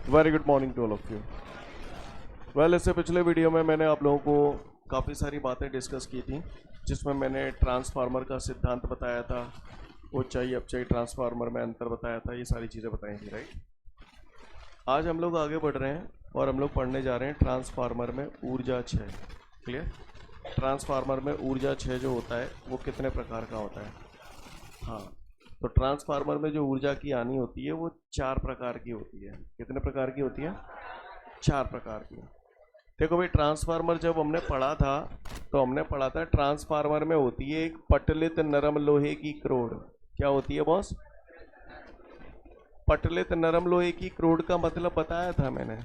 Very good morning to all of you. Well, इससे पिछले video में मैंने आप लोगों को काफ़ी सारी बातें डिस्कस की थी, जिसमें मैंने ट्रांसफार्मर का सिद्धांत बताया था, ऊंचाई अपचाई ट्रांसफार्मर में अंतर बताया था, ये सारी चीज़ें बताई थी, राइट। आज हम लोग आगे बढ़ रहे हैं और हम लोग पढ़ने जा रहे हैं ट्रांसफार्मर में ऊर्जा क्षय। क्लियर। ट्रांसफार्मर में ऊर्जा क्षय जो होता है वो कितने प्रकार का होता है? हाँ, तो ट्रांसफार्मर में जो ऊर्जा की हानि होती है वो 4 प्रकार की होती है। कितने प्रकार की होती है? 4 प्रकार की। देखो भाई, ट्रांसफार्मर जब हमने पढ़ा था तो हमने पढ़ा था ट्रांसफार्मर में होती है एक पटलित नरम लोहे की क्रोड। क्या होती है बॉस? पटलित नरम लोहे की क्रोड का मतलब बताया था मैंने।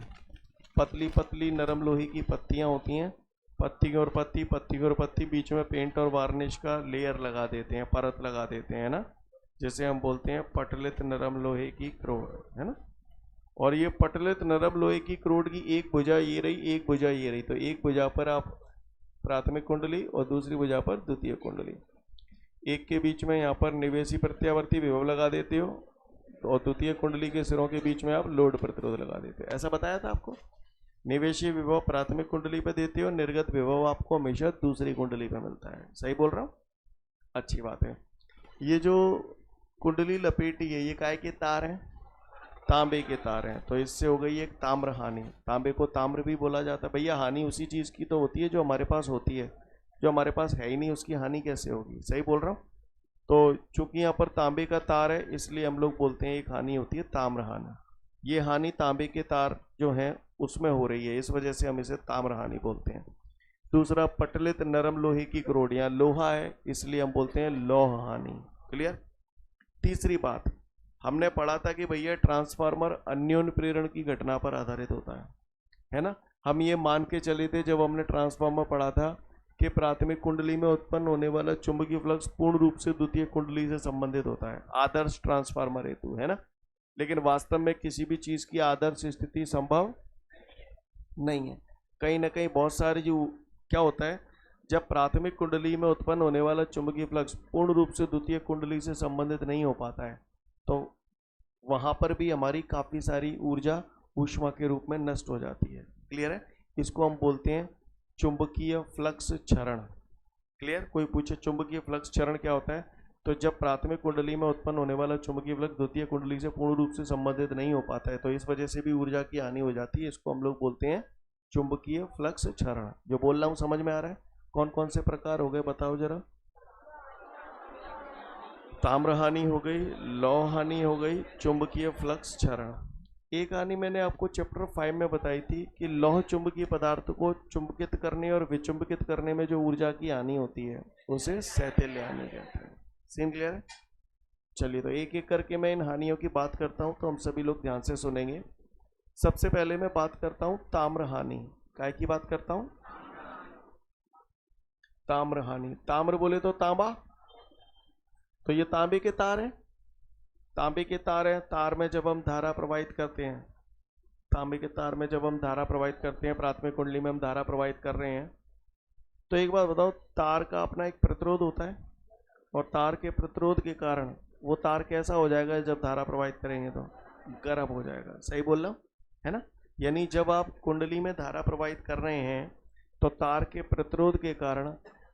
पतली पतली नरम लोहे की पत्तियां होती हैं, पत्ती और पत्ती, पत्ती और पत्ती, बीच में पेंट और वार्निश का लेयर लगा देते हैं, परत लगा देते हैं ना, जैसे हम बोलते हैं पटलित नरम लोहे की क्रोड, है ना। और ये पटलित नरम लोहे की क्रोड की एक भुजा ये रही, एक भुजा ये रही, तो एक भुजा पर आप प्राथमिक कुंडली और दूसरी भुजा पर द्वितीय कुंडली। एक के बीच में यहाँ पर निवेशी प्रत्यावर्ती विभव लगा देते हो, और द्वितीय कुंडली के सिरों के बीच में आप लोड प्रतिरोध लगा देते हो। ऐसा बताया था आपको। निवेशी विभव प्राथमिक कुंडली पर देते हो, निर्गत विभव आपको हमेशा दूसरी कुंडली पर मिलता है। सही बोल रहा हूँ? अच्छी बात है। ये जो कुंडली लपेटी है ये काय के तार हैं? तांबे के तार हैं। तो इससे हो गई एक ताम्र हानि। तांबे को ताम्र भी बोला जाता है। भैया, हानि उसी चीज की तो होती है जो हमारे पास होती है, जो हमारे पास है ही नहीं उसकी हानि कैसे होगी? सही बोल रहा हूँ। तो चूंकि यहाँ पर तांबे का तार है इसलिए हम लोग बोलते हैं एक हानि होती है ताम्र हानि। ये हानि तांबे के तार जो हैं उसमें हो रही है, इस वजह से हम इसे ताम्र हानि बोलते हैं। दूसरा, पटलित नरम लोहे की क्रोड, यहाँ लोहा है इसलिए हम बोलते हैं लौह हानि। क्लियर। तीसरी बात, हमने पढ़ा था कि भैया ट्रांसफार्मर अन्योन प्रेरण की घटना पर आधारित होता है ना। हम ये मान के चले थे जब हमने ट्रांसफार्मर पढ़ा था कि प्राथमिक कुंडली में उत्पन्न होने वाला चुंबकीय फ्लक्स पूर्ण रूप से द्वितीय कुंडली से संबंधित होता है आदर्श ट्रांसफार्मर हेतु, है ना। लेकिन वास्तव में किसी भी चीज की आदर्श स्थिति संभव नहीं है। कहीं ना कहीं बहुत सारी जो क्या होता है, जब प्राथमिक कुंडली में उत्पन्न होने वाला चुंबकीय फ्लक्स पूर्ण रूप से द्वितीय कुंडली से संबंधित नहीं हो पाता है, तो वहां पर भी हमारी काफी सारी ऊर्जा ऊष्मा के रूप में नष्ट हो जाती है। क्लियर है। इसको हम बोलते हैं चुंबकीय फ्लक्स क्षरण। क्लियर। कोई पूछे चुंबकीय फ्लक्स क्षरण क्या होता है, तो जब प्राथमिक कुंडली में उत्पन्न होने वाला चुंबकीय फ्लक्स द्वितीय कुंडली से पूर्ण रूप से संबंधित नहीं हो पाता है, तो इस वजह से भी ऊर्जा की हानि हो जाती है। इसको हम लोग बोलते हैं चुंबकीय फ्लक्स क्षरण। जो बोल रहा हूँ समझ में आ रहा है? कौन कौन से प्रकार हो गए बताओ जरा। ताम्र हानि हो गई, लौह हानि हो गई, चुंबकीय फ्लक्स क्षरण। एक हानि मैंने आपको चैप्टर 5 में बताई थी कि लौह चुंबकीय पदार्थ को चुंबकित करने और विचुंबकित करने में जो ऊर्जा की हानि होती है उसे शैथिल्य हानि कहते हैं। सीन क्लियर है? चलिए, तो एक एक करके मैं इन हानियों की बात करता हूं, तो हम सभी लोग ध्यान से सुनेंगे। सबसे पहले मैं बात करता हूं ताम्र हानि। काय की बात करता हूं? ताम्र हानि। ताम्र बोले तो तांबा, तो ये तांबे के तार हैं। तांबे के तार हैं। तार में जब हम धारा प्रवाहित करते हैं, तांबे के तार में जब हम धारा प्रवाहित करते हैं, प्राथमिक कुंडली में हम धारा प्रवाहित कर रहे हैं, तो एक बात बताओ, तार का अपना एक प्रतिरोध होता है, और तार के प्रतिरोध के कारण वो तार कैसा हो जाएगा जब धारा प्रवाहित करेंगे? तो गर्म हो जाएगा। सही बोल रहा हूं, है ना। यानी जब आप कुंडली में धारा प्रवाहित कर रहे हैं तो तार के प्रतिरोध के कारण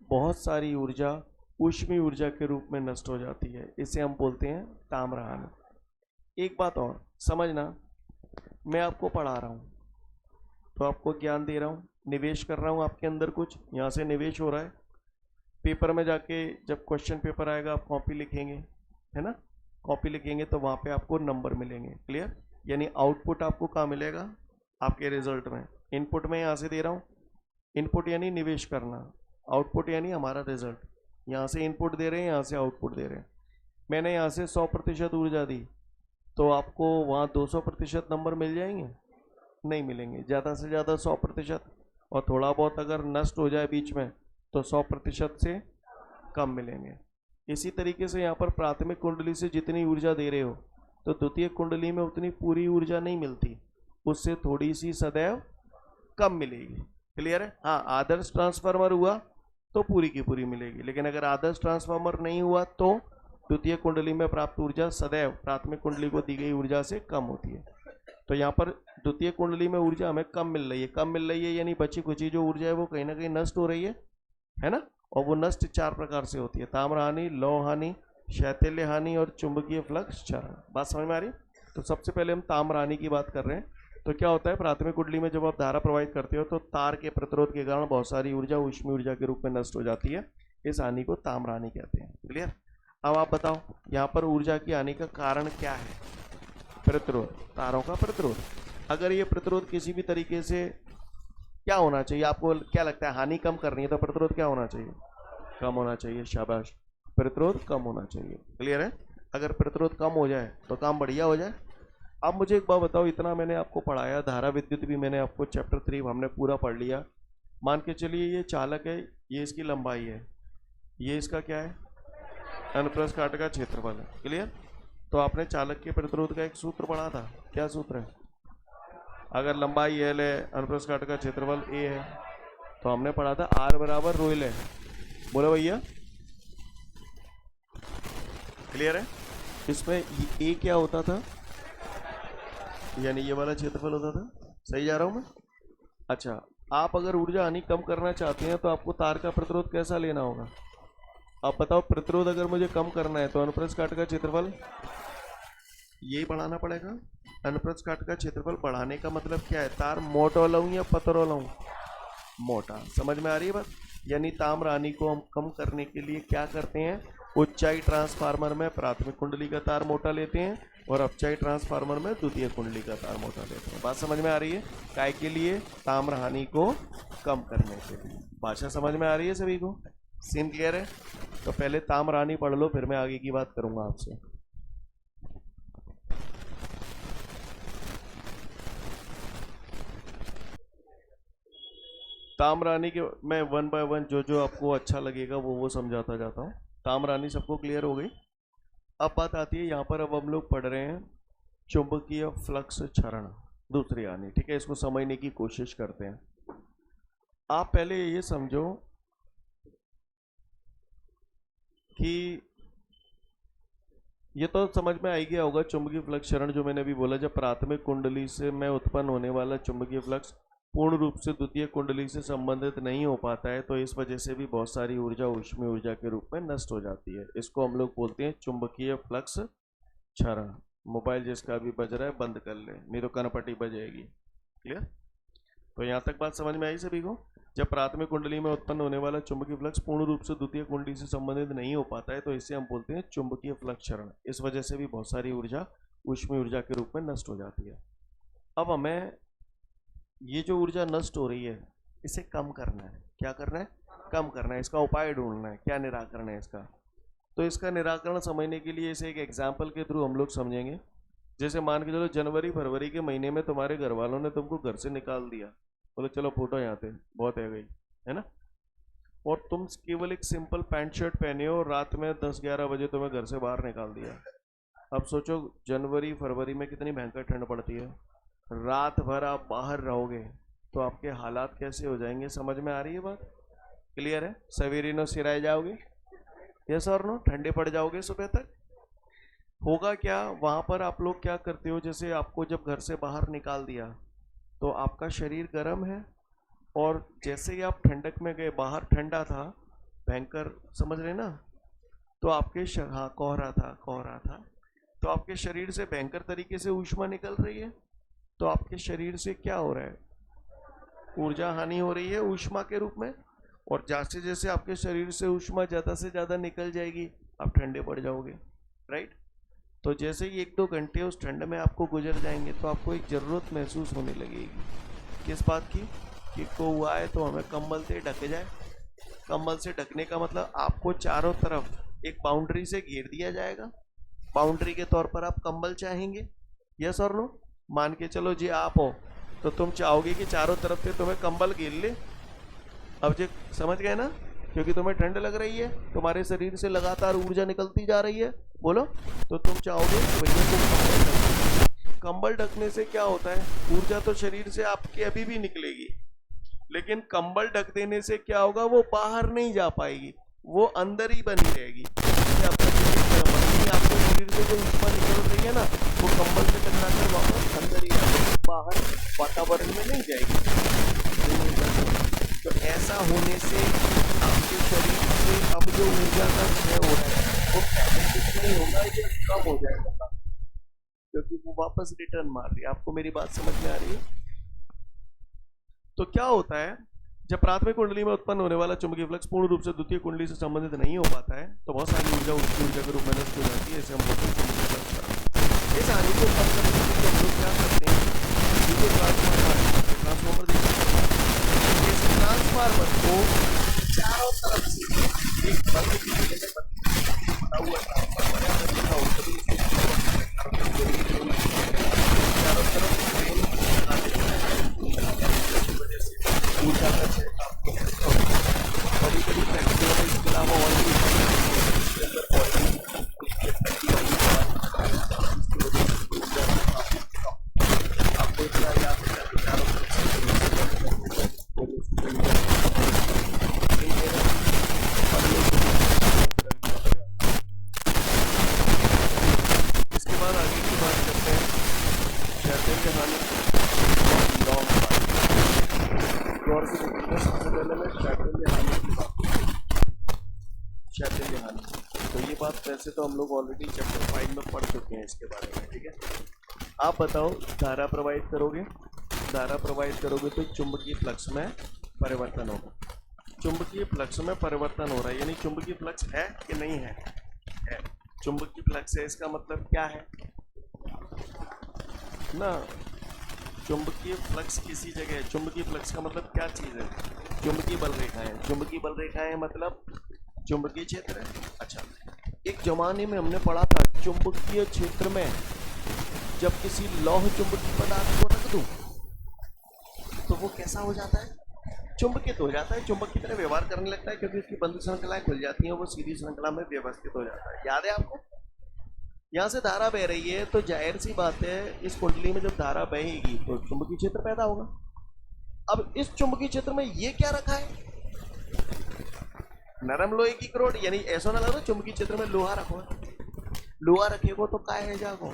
बहुत सारी ऊर्जा ऊष्मीय ऊर्जा के रूप में नष्ट हो जाती है। इसे हम बोलते हैं ताम्र हानि। एक बात और समझना, मैं आपको पढ़ा रहा हूँ तो आपको ज्ञान दे रहा हूँ, निवेश कर रहा हूँ आपके अंदर, कुछ यहाँ से निवेश हो रहा है। पेपर में जाके जब क्वेश्चन पेपर आएगा आप कॉपी लिखेंगे, है ना। कॉपी लिखेंगे तो वहाँ पे आपको नंबर मिलेंगे। क्लियर। यानी आउटपुट आपको कहाँ मिलेगा? आपके रिजल्ट में। इनपुट में यहाँ से दे रहा हूँ, इनपुट यानी निवेश करना, आउटपुट यानी हमारा रिजल्ट। यहाँ से इनपुट दे रहे हैं, यहाँ से आउटपुट दे रहे हैं। मैंने यहाँ से 100% ऊर्जा दी, तो आपको वहाँ 200% नंबर मिल जाएंगे? नहीं मिलेंगे। ज़्यादा से ज़्यादा 100%, और थोड़ा बहुत अगर नष्ट हो जाए बीच में तो 100% से कम मिलेंगे। इसी तरीके से यहाँ पर प्राथमिक कुंडली से जितनी ऊर्जा दे रहे हो तो द्वितीय कुंडली में उतनी पूरी ऊर्जा नहीं मिलती, उससे थोड़ी सी सदैव कम मिलेगी। क्लियर है? हाँ, आदर्श ट्रांसफार्मर हुआ तो पूरी की पूरी मिलेगी, लेकिन अगर आदर्श ट्रांसफार्मर नहीं हुआ तो द्वितीय कुंडली में प्राप्त ऊर्जा सदैव प्राथमिक कुंडली को दी गई ऊर्जा से कम होती है। तो यहाँ पर द्वितीय कुंडली में ऊर्जा हमें कम मिल रही है, कम मिल रही है यानी बची खुची जो ऊर्जा है वो कहीं ना कहीं नष्ट हो रही है ना। और वो नष्ट 4 प्रकार से होती है, ताम्र हानि, लौह हानि, शैथिल्य हानि और चुंबकीय फ्लक्स क्षरण। बात समझ में आ रही? तो सबसे पहले हम ताम्र हानि की बात कर रहे हैं। तो क्या होता है, प्राथमिक कुंडली में जब आप धारा प्रवाहित करते हो तो तार के प्रतिरोध के कारण बहुत सारी ऊर्जा ऊष्मीय ऊर्जा के रूप में नष्ट हो जाती है। इस हानि को ताम्र हानि कहते हैं। क्लियर? अब आप बताओ यहाँ पर ऊर्जा की हानि का कारण क्या है? प्रतिरोध, तारों का प्रतिरोध। अगर ये प्रतिरोध किसी भी तरीके से क्या होना चाहिए, आपको क्या लगता है? हानि कम करनी है तो प्रतिरोध क्या होना चाहिए? कम होना चाहिए। शाबाश, प्रतिरोध कम होना चाहिए। क्लियर है? अगर प्रतिरोध कम हो जाए तो काम बढ़िया हो जाए। अब मुझे एक बात बताओ, इतना मैंने आपको पढ़ाया, धारा विद्युत भी मैंने आपको चैप्टर 3 हमने पूरा पढ़ लिया। मान के चलिए ये चालक है, ये इसकी लंबाई है, ये इसका क्या है? अनुप्रस्थ काट का क्षेत्रफल है। क्लियर? तो आपने चालक के प्रतिरोध का एक सूत्र पढ़ा था, क्या सूत्र है? अगर लंबाई L है, अनुप्रस्थ काट का क्षेत्रफल A है, तो हमने पढ़ा था R बराबर रो L है। बोलो भैया, क्लियर है? इसमें A क्या होता था? यानी ये वाला क्षेत्रफल होता था। सही जा रहा हूं मैं? अच्छा, आप अगर ऊर्जा हानि कम करना चाहते हैं तो आपको तार का प्रतिरोध कैसा लेना होगा? आप बताओ, प्रतिरोध अगर मुझे कम करना है तो अनुप्रस्थ काट का क्षेत्रफल यही बढ़ाना पड़ेगा। अनुप्रस्थ काट का क्षेत्रफल बढ़ाने का मतलब क्या है? तार मोटा लाऊं या पतला लाऊं? मोटा। समझ में आ रही है बात? यानी ताम्र हानि को हम कम करने के लिए क्या करते हैं? उच्चाई ट्रांसफार्मर में प्राथमिक कुंडली का तार मोटा लेते हैं और अपचाई ट्रांसफार्मर में द्वितीय कुंडली का तार मोटा लेते हैं। बात समझ में आ रही है? काय के लिए? ताम्र हानि को कम करने के लिए। भाषा समझ में आ रही है सभी को? सीन क्लियर है? तो पहले ताम्र हानि पढ़ लो, फिर मैं आगे की बात करूंगा आपसे। ताम्र हानि के मैं 1 बाय 1 जो आपको अच्छा लगेगा वो समझाता जाता हूँ। ताम्र हानि सबको क्लियर हो गई? अब बात आती है यहाँ पर, अब हम लोग पढ़ रहे हैं चुंबकीय फ्लक्स क्षरण, दूसरी हानि। ठीक है, इसको समझने की कोशिश करते हैं। आप पहले ये समझो कि ये तो समझ में आ ही गया होगा, चुंबकीय फ्लक्स क्षरण जो मैंने अभी बोला, जब प्राथमिक कुंडली से में उत्पन्न होने वाला चुंबकीय फ्लक्स पूर्ण रूप से द्वितीय कुंडली से संबंधित नहीं हो पाता है, तो इस वजह से भी बहुत सारी ऊर्जा ऊष्मीय ऊर्जा के रूप में नष्ट हो जाती है। इसको हम लोग बोलते हैं चुंबकीय फ्लक्स क्षरण। मोबाइल जिसका भी बज रहा है बंद कर ले, नहीं तो कनपट्टी बजेगी। क्लियर? तो यहाँ तक बात समझ में आई सभी को? जब प्राथमिक कुंडली में उत्पन्न होने वाला चुंबकीय फ्लक्स पूर्ण रूप से द्वितीय कुंडली से संबंधित नहीं हो पाता है, तो इसे हम बोलते हैं चुंबकीय फ्लक्स क्षरण। इस वजह से भी बहुत सारी ऊर्जा ऊष्मीय ऊर्जा के रूप में नष्ट हो जाती है। अब हमें ये जो ऊर्जा नष्ट हो रही है इसे कम करना है। क्या करना है? कम करना है। इसका उपाय ढूंढना है, क्या निराकरण है इसका। तो इसका निराकरण समझने के लिए इसे एक एग्जाम्पल के थ्रू हम लोग समझेंगे। जैसे मान के चलो जनवरी फरवरी के महीने में तुम्हारे घर वालों ने तुमको घर से निकाल दिया, बोले चलो फोटो यहाँ पे बहुत है गई, है ना, और तुम केवल एक सिंपल पैंट शर्ट पहने हो और रात में 10-11 बजे तुम्हें घर से बाहर निकाल दिया। अब सोचो जनवरी फरवरी में कितनी भयंकर ठंड पड़ती है, रात भर आप बाहर रहोगे तो आपके हालात कैसे हो जाएंगे। समझ में आ रही है बात? क्लियर है? सवेरे नो सिराए जाओगे, यस और नो, ठंडे पड़ जाओगे सुबह तक। होगा क्या वहां पर, आप लोग क्या करते हो, जैसे आपको जब घर से बाहर निकाल दिया तो आपका शरीर गर्म है, और जैसे ही आप ठंडक में गए, बाहर ठंडा था भयंकर, समझ रहे ना, तो आपके हाँ कोहरा था, तो आपके शरीर से भयंकर तरीके से ऊष्मा निकल रही है। तो आपके शरीर से क्या हो रहा है? ऊर्जा हानि हो रही है ऊष्मा के रूप में, और जैसे जैसे आपके शरीर से ऊष्मा ज़्यादा से ज़्यादा निकल जाएगी आप ठंडे पड़ जाओगे, राइट। तो जैसे ही 1-2 घंटे उस ठंड में आपको गुजर जाएंगे तो आपको एक ज़रूरत महसूस होने लगेगी, किस बात की, कि को हुआ है तो हमें कंबल से ढक जाए। कंबल से ढकने का मतलब आपको चारों तरफ एक बाउंड्री से घेर दिया जाएगा, बाउंड्री के तौर पर आप कंबल चाहेंगे, यस और नो। मान के चलो जी आप हो तो तुम चाहोगे कि चारों तरफ से तुम्हें कंबल घेर ले। अब जो समझ गए ना, क्योंकि तुम्हें ठंड लग रही है, तुम्हारे शरीर से लगातार ऊर्जा निकलती जा रही है, बोलो, तो तुम चाहोगे भैया तुम कंबल ढकने से क्या होता है, ऊर्जा तो शरीर से आपकी अभी भी निकलेगी, लेकिन कंबल ढक देने से क्या होगा, वो बाहर नहीं जा पाएगी, वो अंदर ही बनी रहेगी। आपके शरीर से जो ऊष्मा निकल रही है ना, वो कंबल से टकराकर वापस अंदर ही आ जाएगी। वातावरण में नहीं जाएगी। तो ऐसा होने से आपके शरीर से अब जो ऊर्जा का क्षय हो रहा है वो पहले नहीं होगा, ये कम हो जाएगा क्योंकि वो वापस रिटर्न मार रही है। आपको मेरी बात समझ में आ रही है? तो क्या होता है, जब प्राथमिक कुंडली में उत्पन्न होने वाला चुंबकीय फ्लक्स पूर्ण रूप से द्वितीय कुंडली से संबंधित नहीं हो पाता है तो बहुत सारी ऊर्जा उसकी ऊर्जा के रूप में नष्ट हो जाती है। इसे हम बोलते हैं चुंबकीय फ्लक्स। इस हानि को कम करने के लिए हम लोग क्या करते हैं, जो ट्रांसफार्मर इस ट्रांसफार्मर को चारों तरफ से एक बल्ब की जगह बना हुआ ट्रांसफार्मर है, चारों तरफ ऊर्जा का क्षय बड़ी बड़ी फैक्ट्रियों में इसके अलावा और भी आपको इतना याद है कि चारों इसके बाद आगे की बात करते हैं शैतान के हानि गौर से देखिए। सबसे पहले मैं शैतान की हानि तो ये बात वैसे तो हम लोग ऑलरेडी चैप्टर 5 में पढ़ चुके हैं इसके बारे में, ठीक है। आप बताओ, धारा प्रवाहित करोगे, धारा प्रवाहित करोगे तो चुंबकीय फ्लक्स में परिवर्तन होगा। चुंबकीय फ्लक्स में परिवर्तन हो रहा है, यानी चुंबकीय फ्लक्स है कि नहीं है? है। चुंबकीय फ्लक्स है, इसका मतलब क्या है ना, चुंबकीय फ्लक्स किसी जगह है। चुंबकीय फ्लक्स का मतलब क्या चीज़ है? चुंबकीय बल रेखाएं। चुंबकीय बल रेखाएं मतलब चुंबकीय क्षेत्र है। अच्छा, एक जमाने में हमने पढ़ा था चुंबकीय क्षेत्र में जब किसी लौह चुंबकीय पदार्थ को रख दूं तो वो कैसा हो जाता है? चुंबकित हो जाता है, चुंबक की तरह व्यवहार करने लगता है क्योंकि उसकी बंद श्रृंखलाएं खुल जाती हैं, वो सीधी श्रृंखला में व्यवस्थित हो जाता है। याद है आपको? यहाँ से धारा बह रही है तो जाहिर सी बात है इस कुंडली में जब धारा बहेगी तो चुंबकीय क्षेत्र पैदा होगा। अब इस चुंबकीय क्षेत्र में ये क्या रखा है? नरम लोहे की करोड़, यानी ऐसा ना लगा चुंबकीय क्षेत्र में लोहा रखो, लोहा रखेगो तो काय है जागो,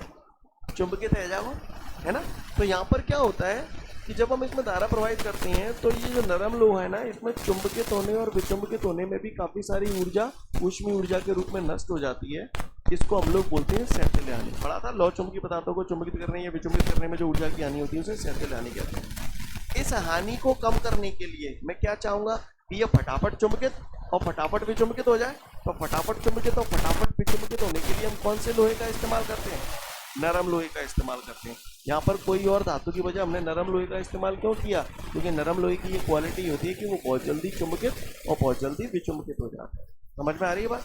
चुंबकित है जागो, है ना। तो यहाँ पर क्या होता है कि जब हम इसमें धारा प्रवाहित करते हैं तो ये जो नरम लोहा है ना, इसमें चुंबकित होने और विचुंबकित होने में भी काफी सारी ऊर्जा ऊष्मीय ऊर्जा के रूप में नष्ट हो जाती है। इसको हम लोग बोलते हैं शैथिल्य हानि। पढ़ा था लौह चुंबकीय पदार्थों को चुंबकित करने या विचुंबित करने में जो ऊर्जा की हानि होती है उसे शैथिल्य हानि कहते हैं। इस हानि को कम करने के लिए मैं क्या चाहूंगा कि ये फटाफट चुंबकित और फटाफट विचुंबकित हो जाए। तो फटाफट चुंबकित और फटाफट विचुंबकित होने के लिए हम कौन से लोहे का इस्तेमाल करते हैं? नरम लोहे का इस्तेमाल करते हैं। यहाँ पर कोई और धातु की वजह हमने नरम लोहे का इस्तेमाल क्यों किया? क्योंकि नरम लोहे की ये क्वालिटी होती है कि वो बहुत जल्दी चुंबकित और बहुत जल्दी विचुंबकित हो जाता है। समझ में आ रही है बात?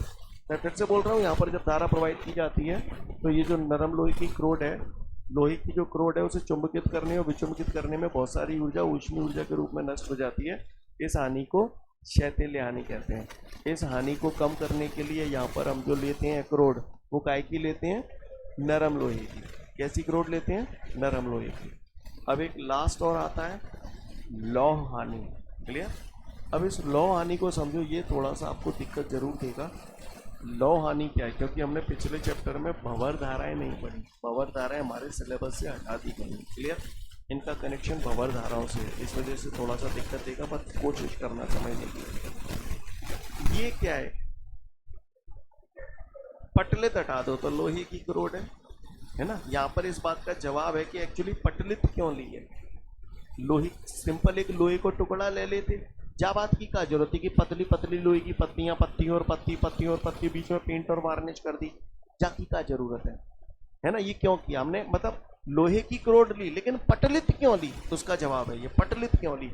मैं फिर से बोल रहा हूँ, यहाँ पर जब धारा प्रवाहित की जाती है तो ये जो नरम लोहे की क्रोड है, लोहे की जो क्रोड है उसे चुंबकित करने और विचुंबकित करने में बहुत सारी ऊर्जा ऊष्मीय ऊर्जा के रूप में नष्ट हो जाती है। इस हानि को शैथिल्य हानि कहते हैं। इस हानि को कम करने के लिए यहाँ पर हम जो लेते हैं क्रोड, वो काय की लेते हैं? नरम लोहे की। कैसी क्रोड लेते हैं? नरम लोहे की। अब एक लास्ट और आता है लौह हानि। क्लियर? अब इस लौह हानि को समझो, ये थोड़ा सा आपको दिक्कत जरूर देगा। लौह हानि क्या है? क्योंकि हमने पिछले चैप्टर में भंवर धाराएं नहीं पढ़ी, भंवर धाराएं हमारे सिलेबस से हटा दी गई। क्लियर? इनका कनेक्शन भंवर धाराओं से, इस वजह से थोड़ा सा दिक्कत देगा, बस कोशिश करना समझने की। ये क्या है? पटलित हटा दो तो लोहे की करोड़ है ना। यहाँ पर इस बात का जवाब है कि एक्चुअली पटलित क्यों ली है? लोहे, सिंपल एक लोहे को टुकड़ा ले लेते, जा बात की क्या जरूरत है कि पतली पतली लोहे की पत्तियां, पत्ती और पत्ती, पत्ती और पत्ती, बीच में पेंट और वार्निश कर दी, जा की क्या जरूरत है ना। ये क्यों किया हमने? मतलब लोहे की करोड़ ली लेकिन पटलित क्यों ली? तो उसका जवाब है ये पटलित क्यों ली।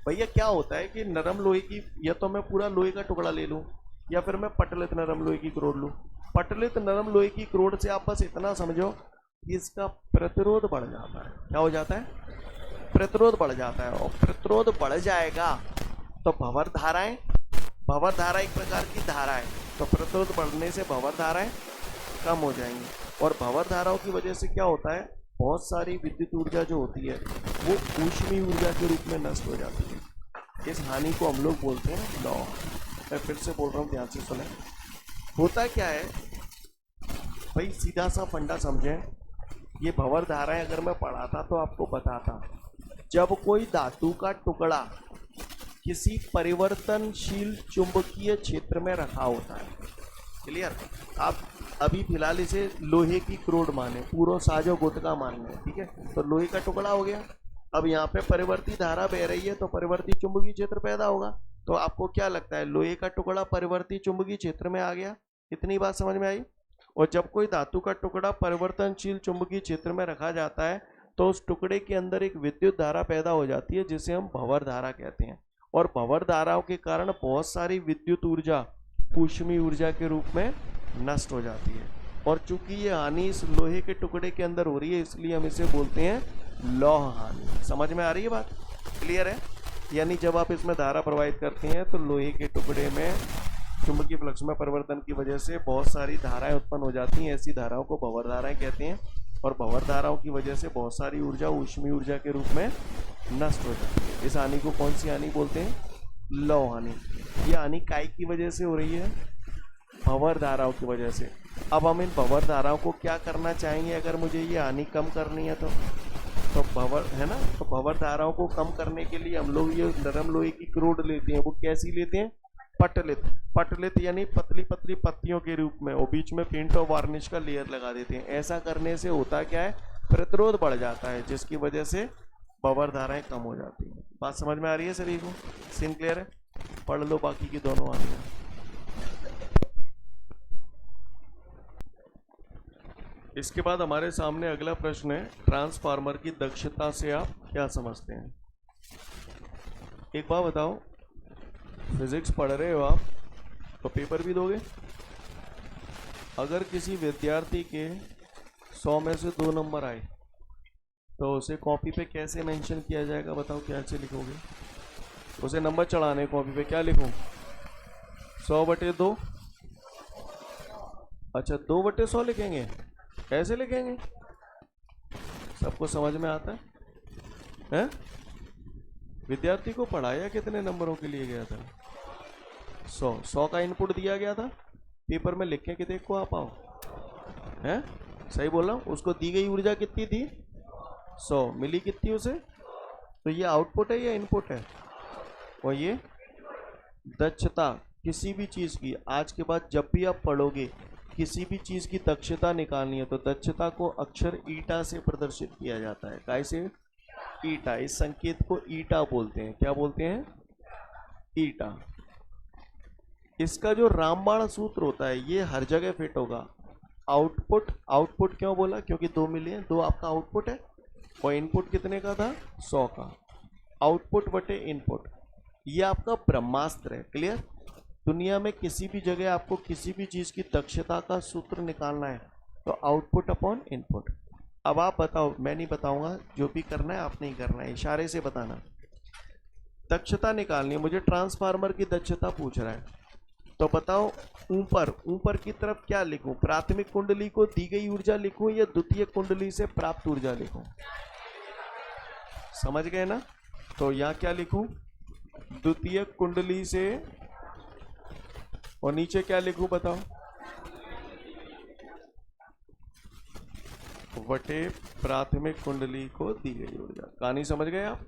भैया क्या होता है कि नरम लोहे की, या तो मैं पूरा लोहे का टुकड़ा ले लूँ या फिर मैं पटलित नरम लोहे की करोड़ लूँ। पटलित नरम लोहे की करोड़ से आप बस इतना समझो कि इसका प्रतिरोध बढ़ जाता है। क्या हो जाता है? प्रतिरोध बढ़ जाता है। और प्रतिरोध बढ़ जाएगा तो भंवर धाराएं, भंवर धारा एक प्रकार की धारा है, तो प्रतिरोध बढ़ने से भंवर धाराएं कम हो जाएंगी। और भंवर धाराओं की वजह से क्या होता है? बहुत सारी विद्युत ऊर्जा जो होती है वो ऊष्मीय ऊर्जा के रूप में नष्ट हो जाती है। इस हानि को हम लोग बोलते हैं लौ। मैं फिर से बोल रहा हूँ, ध्यान से सुने। होता क्या है भाई, सीधा सा फंडा समझें। ये भंवर धाराएं अगर मैं पढ़ाता तो आपको बताता जब कोई धातु का टुकड़ा किसी परिवर्तनशील चुंबकीय क्षेत्र में रखा होता है, क्लियर। आप अभी फिलहाल इसे लोहे की क्रोड माने, पूरा साजो गुटका मान लें, ठीक है। तो लोहे का टुकड़ा हो गया। अब यहाँ पे परिवर्ती धारा बह रही है तो परिवर्ती चुंबकीय क्षेत्र पैदा होगा। तो आपको क्या लगता है, लोहे का टुकड़ा परिवर्ती चुंबकीय क्षेत्र में आ गया? इतनी बात समझ में आई। और जब कोई धातु का टुकड़ा परिवर्तनशील चुंबकीय क्षेत्र में रखा जाता है तो उस टुकड़े के अंदर एक विद्युत धारा पैदा हो जाती है जिसे हम भंवर धारा कहते हैं। और भंवर धाराओं के कारण बहुत सारी विद्युत ऊर्जा ऊष्मीय ऊर्जा के रूप में नष्ट हो जाती है। और चूंकि ये हानि इस लोहे के टुकड़े के अंदर हो रही है इसलिए हम इसे बोलते हैं लौह हानि। समझ में आ रही है बात? क्लियर है? यानी जब आप इसमें धारा प्रवाहित करते हैं तो लोहे के टुकड़े में चुंबकीय फ्लक्स में परिवर्तन की वजह से बहुत सारी धाराएं उत्पन्न हो जाती हैं। ऐसी धाराओं को भंवर धाराएं कहते हैं। और भंवर धाराओं की वजह से बहुत सारी ऊर्जा ऊष्मीय ऊर्जा के रूप में नष्ट हो जाती है। इस हानि को कौन सी हानि बोलते हैं? लौह हानि। ये हानि काय की वजह से हो रही है? भंवर धाराओं की वजह से। अब हम इन भंवर धाराओं को क्या करना चाहेंगे अगर मुझे ये हानि कम करनी है तो भंवर है ना, तो भंवर धाराओं को कम करने के लिए हम लोग ये नरम लोहे की क्रोड लेते हैं। वो कैसी लेते हैं? पटलित। पटलित यानी पतली पतली पत्तियों के रूप में, और बीच में पेंट और वार्निश का लेयर लगा देते हैं। ऐसा करने से होता क्या है, प्रतिरोध बढ़ जाता है जिसकी वजह से भंवर धाराएं कम हो जाती हैं। बात समझ में आ रही है सभी को? सीन क्लियर है? पढ़ लो बाकी की दोनों आगे। इसके बाद हमारे सामने अगला प्रश्न है, ट्रांसफार्मर की दक्षता से आप क्या समझते हैं? एक बात बताओ, फिजिक्स पढ़ रहे हो आप तो पेपर भी दोगे? अगर किसी विद्यार्थी के 100 में से 2 नंबर आए तो उसे कॉपी पे कैसे मेंशन किया जाएगा? बताओ कैसे लिखोगे? उसे नंबर चढ़ाने कॉपी पे क्या लिखूं? 100/2। अच्छा 2/100 लिखेंगे? कैसे लिखेंगे? सबको समझ में आता है? हैं? विद्यार्थी को पढ़ाया कितने नंबरों के लिए गया था? 100 का इनपुट दिया गया था। पेपर में लिख के देखो आप आओ। हैं? सही बोल रहा हूँ? उसको दी गई ऊर्जा कितनी थी? 100। मिली कितनी उसे? तो ये आउटपुट है या इनपुट है? और ये दक्षता किसी भी चीज़ की, आज के बाद जब भी आप पढ़ोगे किसी भी चीज़ की दक्षता निकालनी है तो दक्षता को अक्षर ईटा से प्रदर्शित किया जाता है। कैसे? ईटा। इस संकेत को ईटा बोलते हैं। क्या बोलते हैं? ईटा। इसका जो रामबाण सूत्र होता है ये हर जगह फिट होगा। आउटपुट, आउटपुट क्यों बोला? क्योंकि 2 मिले हैं, 2 आपका आउटपुट है और इनपुट कितने का था? 100 का। आउटपुट बटे इनपुट, ये आपका ब्रह्मास्त्र है। क्लियर? दुनिया में किसी भी जगह आपको किसी भी चीज़ की दक्षता का सूत्र निकालना है तो आउटपुट अपॉन इनपुट। अब आप बताओ, मैं नहीं बताऊंगा, जो भी करना है आप नहीं करना है, इशारे से बताना। दक्षता निकालनी है, मुझे ट्रांसफार्मर की दक्षता पूछ रहा है तो बताओ ऊपर ऊपर की तरफ क्या लिखूं? प्राथमिक कुंडली को दी गई ऊर्जा लिखूं या द्वितीय कुंडली से प्राप्त ऊर्जा लिखूं? समझ गए ना? तो यहाँ क्या लिखूं? द्वितीय कुंडली से। और नीचे क्या लिखूं बताओ? वटे प्राथमिक कुंडली को दी गई ऊर्जा। कहानी समझ गए आप?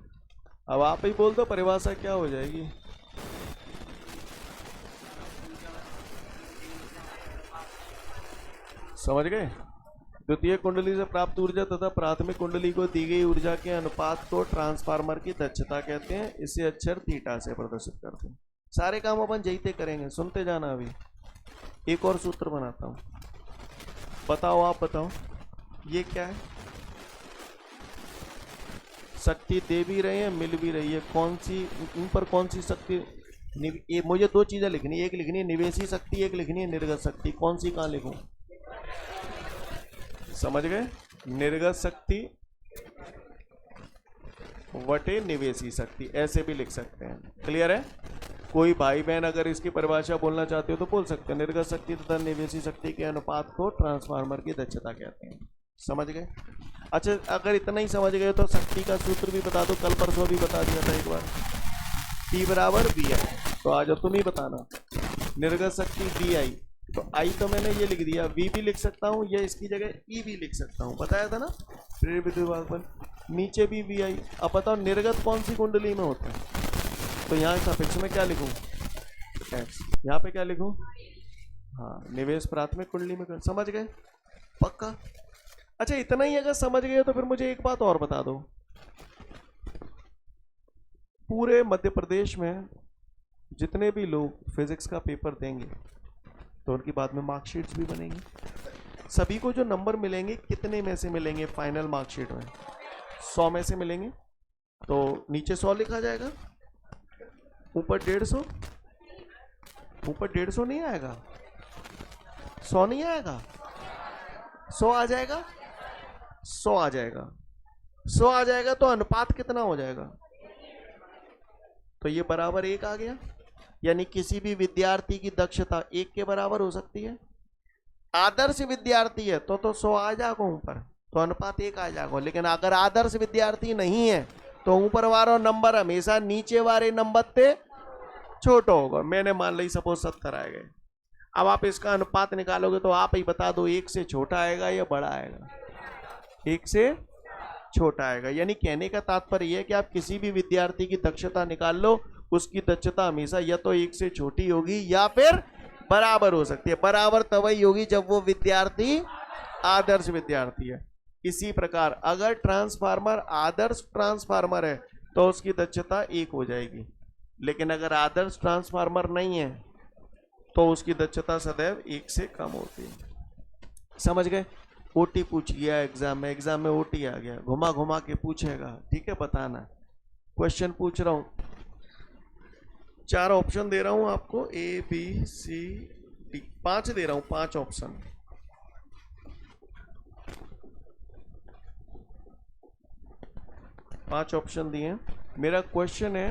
अब आप ही बोल दो परिभाषा क्या हो जाएगी। समझ गए? द्वितीय कुंडली से प्राप्त ऊर्जा तथा प्राथमिक कुंडली को दी गई ऊर्जा के अनुपात को ट्रांसफार्मर की दक्षता कहते हैं। इसे अक्षर थीटा से प्रदर्शित करते हैं। सारे काम अपन जैसे करेंगे, सुनते जाना। अभी एक और सूत्र बनाता हूं, बताओ आप बताओ ये क्या है? शक्ति दे भी रहे हैं, मिल भी रही है। कौन सी, इन पर कौन सी शक्ति? ये मुझे 2 चीजें लिखनी है, एक लिखनी है निवेशी शक्ति, एक लिखनी है निर्गत शक्ति। कौन सी कहाँ लिखूं? समझ गए? निर्गत शक्ति वटे निवेशी शक्ति, ऐसे भी लिख सकते हैं। क्लियर है? कोई भाई बहन अगर इसकी परिभाषा बोलना चाहते हो तो बोल सकते हैं। निर्गत शक्ति तथा निवेशी शक्ति के अनुपात को ट्रांसफार्मर की दक्षता कहते हैं। समझ गए? अच्छा, अगर इतना ही समझ गए तो शक्ति का सूत्र भी बता दो, कल परसों भी बता दिया था एक बार। P बराबर बी आई। तो आज तुम ही बताना। निर्गत शक्ति बी आई, तो आई तो मैंने ये लिख दिया, वी भी लिख सकता हूँ, ये इसकी जगह ई भी लिख सकता हूँ। बताया था ना प्रेरित विद्युत वाहक बल। नीचे भी वी आई। अब बताओ निर्गत कौन सी कुंडली में होता है? तो यहाँ सापेक्ष में क्या लिखूं? एक्स। यहाँ पे क्या लिखूं? हाँ, निवेश प्राथमिक कुंडली में कर। समझ गए? पक्का? अच्छा, इतना ही अगर समझ गए तो फिर मुझे एक बात और बता दो। पूरे मध्य प्रदेश में जितने भी लोग फिजिक्स का पेपर देंगे तो उनकी बाद में मार्कशीट्स भी बनेंगी। सभी को जो नंबर मिलेंगे कितने में से मिलेंगे फाइनल मार्कशीट में? 100 में से मिलेंगे। तो नीचे 100 लिखा जाएगा, ऊपर 150। ऊपर 150 नहीं आएगा, 100 नहीं आएगा, 100 आ जाएगा, 100 आ जाएगा, 100 आ जाएगा। तो अनुपात कितना हो जाएगा? तो ये बराबर 1 आ गया। यानी किसी भी विद्यार्थी की दक्षता 1 के बराबर हो सकती है। आदर्श विद्यार्थी है तो 100 आ जाएगा ऊपर, तो अनुपात 1 आ जाएगा। लेकिन अगर आदर्श विद्यार्थी नहीं है तो ऊपर वाला नंबर हमेशा नीचे वाले नंबर से छोटा होगा। मैंने मान ली सपोज 70 आए गए। अब आप इसका अनुपात निकालोगे तो आप ही बता दो 1 से छोटा आएगा या बड़ा आएगा? 1 से छोटा आएगा। यानी कहने का तात्पर्य यह है कि आप किसी भी विद्यार्थी की दक्षता निकाल लो, उसकी दक्षता हमेशा या तो 1 से छोटी होगी या फिर बराबर हो सकती है। बराबर तभी होगी जब वो विद्यार्थी आदर्श विद्यार्थी है। इसी प्रकार अगर ट्रांसफार्मर आदर्श ट्रांसफार्मर है तो उसकी दक्षता 1 हो जाएगी। लेकिन अगर आदर्श ट्रांसफार्मर नहीं है तो उसकी दक्षता सदैव 1 से कम होती है। समझ गए? ओटी पूछ गया एग्जाम में ओटी आ गया, घुमा घुमा के पूछेगा, ठीक है, बताना। क्वेश्चन पूछ रहा हूं, 4 ऑप्शन दे रहा हूं आपको, ए बी सी डी, 5 दे रहा हूं, 5 ऑप्शन। पांच ऑप्शन दिए। मेरा क्वेश्चन है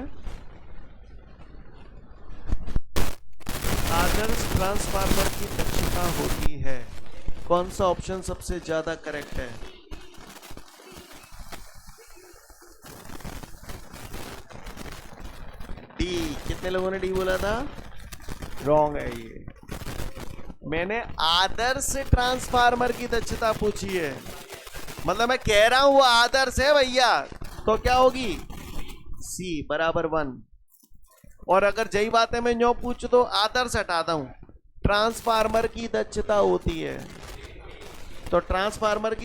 आदर्श ट्रांसफार्मर की दक्षता होती है, कौन सा ऑप्शन सबसे ज्यादा करेक्ट है? डी। कितने लोगों ने डी बोला था? रॉन्ग है ये। मैंने आदर्श ट्रांसफार्मर की दक्षता पूछी है, मतलब मैं कह रहा हूं वो आदर्श है भैया, तो क्या होगी? सी बराबर 1। और अगर यही बात है मैं न्यो पूछ तो आदर्श हटाता हूं, ट्रांसफार्मर की दक्षता होती है तो ट्रांसफार्मर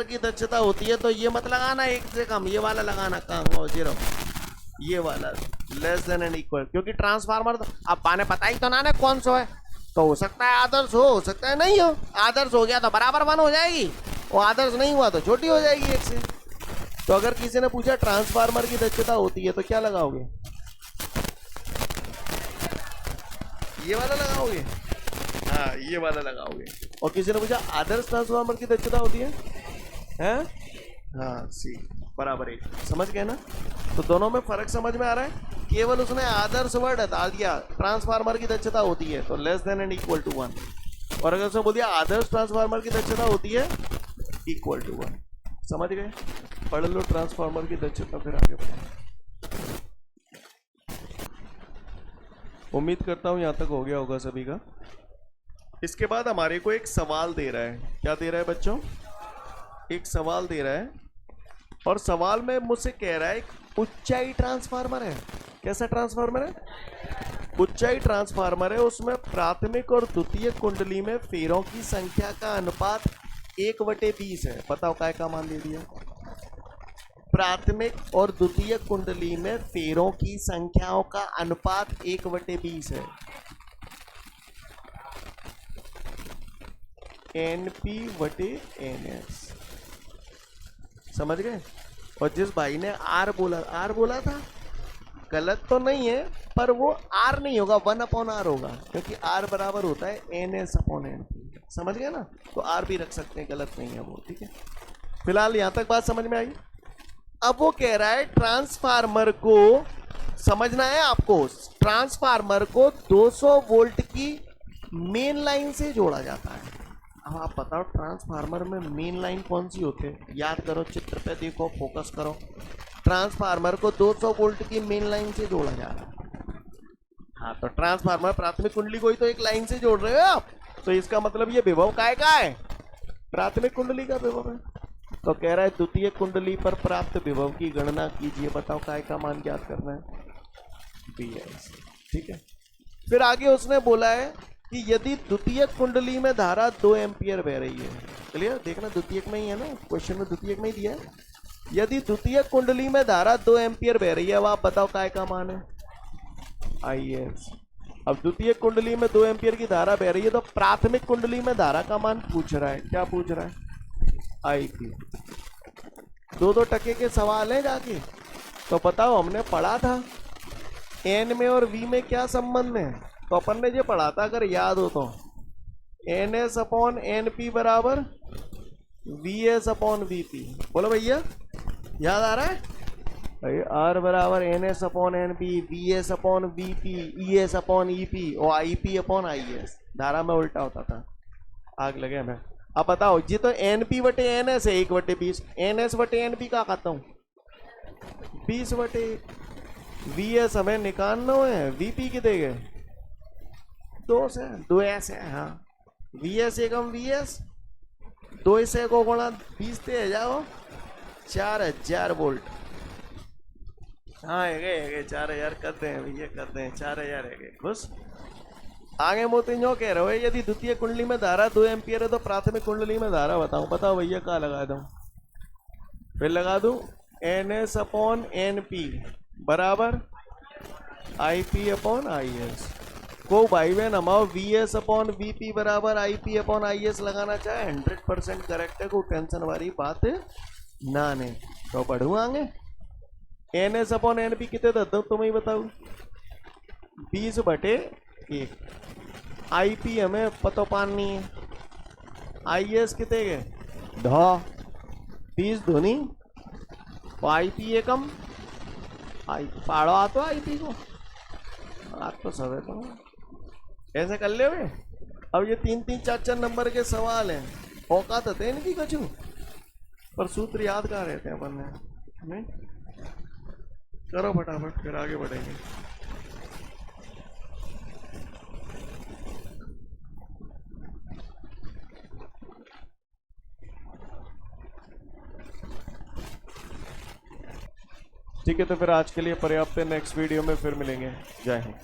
की दक्षता होती है तो ये मत लगाना 1 से कम, ये वाला लगाना कहाँ 0, ये वाला लेस देन एंड इक्वल। क्योंकि ट्रांसफार्मर तो अब पाने पता ही तो ना कौन सा है, तो हो सकता है आदर्श हो सकता है नहीं हो। आदर्श हो गया तो बराबर 1 हो जाएगी, और आदर्श नहीं हुआ तो छोटी हो जाएगी 1 से। तो अगर किसी ने पूछा ट्रांसफार्मर की दक्षता होती है तो क्या लगाओगे? ये वाला लगाओगे? हाँ, ये वाला लगाओगे। और किसी ने पूछा आदर्श ट्रांसफार्मर की दक्षता होती है? हैं? हाँ, सी बराबर 1। समझ गए ना? तो दोनों में फर्क समझ में आ रहा है। केवल उसने आदर्श वर्ड हटा दिया, ट्रांसफार्मर की दक्षता होती है तो less than and equal to 1। और अगर उसने बोल दिया आदर्श ट्रांसफार्मर की दक्षता होती है इक्वल टू 1। समझ गए? पढ़ लो ट्रांसफार्मर की दक्षता, फिर आगे बढ़ो। उम्मीद करता हूं यहां तक हो गया होगा सभी का। इसके बाद हमारे को एक सवाल दे रहा है। क्या दे रहा है बच्चों? एक सवाल दे रहा है, और सवाल में मुझसे कह रहा है एक ऊंचाई ट्रांसफार्मर है। कैसा ट्रांसफार्मर है? ऊंचाई ट्रांसफार्मर है, उसमें प्राथमिक और द्वितीय कुंडली में फेरों की संख्या का अनुपात 1/20 है। बताओ काय का मान दे दिया? प्राथमिक और द्वितीय कुंडली में फेरों की संख्याओं का अनुपात 1/20 है। NP/NS। समझ गए? और जिस भाई ने आर बोला था, गलत तो नहीं है, पर वो आर नहीं होगा, 1/R होगा, क्योंकि आर बराबर होता है NS/NP। समझ गए ना? तो आर भी रख सकते हैं, गलत नहीं है वो, ठीक है। फिलहाल यहां तक बात समझ में आई। अब वो कह रहा है ट्रांसफार्मर को, समझना है आपको, ट्रांसफार्मर को 200 वोल्ट की मेन लाइन से जोड़ा जाता है। अब आप बताओ ट्रांसफार्मर में मेन लाइन कौन सी होती है? याद करो, चित्र पे देखो, फोकस करो। ट्रांसफार्मर को 200 वोल्ट की मेन लाइन से जोड़ा जा रहा है। हाँ, तो ट्रांसफार्मर प्राथमिक कुंडली को ही तो एक लाइन से जोड़ रहे हो आप, तो इसका मतलब ये विभव काय का है? प्राथमिक कुंडली का विभव है। तो कह रहा है द्वितीय कुंडली पर प्राप्त विभव की गणना कीजिए, बताओ काय का मान ज्ञात करना है, Vs। ठीक है, फिर आगे उसने बोला है कि यदि द्वितीय कुंडली में धारा 2 एम्पियर बह रही है, क्लियर, देखना द्वितीयक में ही है ना, क्वेश्चन में द्वितीयक में ही दिया है। यदि द्वितीय कुंडली में धारा 2 एम्पियर बह रही है, अब आप बताओ काय का मान है, Is। अब द्वितीय कुंडली में 2 एम्पियर की धारा बह रही है, तो प्राथमिक कुंडली में धारा का मान पूछ रहा है, क्या पूछ रहा है, IP। दो टके के सवाल है जाके, तो बताओ हमने पढ़ा था N में और V में क्या संबंध है, तो अपन ने जो पढ़ा था अगर याद हो तो NS अपॉन NP बराबर VS अपॉन VP। बोलो भैया, याद आ रहा है, R बराबर NS upon NP, VS upon VP, ES upon EP और IP अपॉन IS। धारा में उल्टा होता था, आग लगे हमें। अब बताओ जी, तो NP बटे NS है 1/20, NS बटे NP का खाता हूँ 20/1। VS हमें निकालना है, VP कितने गए 2 से, 2S है, हाँ VS एकम VS 2 से को गुणा 20 से जाओ 4000 वोल्ट। हाँ है 4000 करते हैं भैया, करते हैं 4000 है खुश। आगे मोती जो कह रहे हो, यदि द्वितीय कुंडली में धारा 2 एम्पियर है तो प्राथमिक कुंडली में धारा बताऊं, बताओ भैया क्या लगा दूं, फिर लगा दूं NS अपॉन NP बराबर IP अपॉन IS। को भाई बहन हमारा VS अपॉन VP बराबर IP अपॉन IS लगाना चाहे 100% करेक्ट है, कोई टेंशन वाली बात ना ने। तो पढ़ू आगे NS अपॉन NP कितने दे दो तुम्हें बताओ 20/1। IP हमें पतो पानी है, IS कितने गए 20 धोनी, IP एकम पाड़ो आ तो IP को आज तो सब है, तो ऐसे कर ले। अब ये 3-3 4-4 नंबर के सवाल हैं, औकात है इनकी कछु, पर सूत्र याद कहाँ रहते हैं अपन ने, नहीं करो फटाफट फिर आगे बढ़ेंगे। ठीक है, तो फिर आज के लिए पर्याप्त है, नेक्स्ट वीडियो में फिर मिलेंगे, जय हिंद।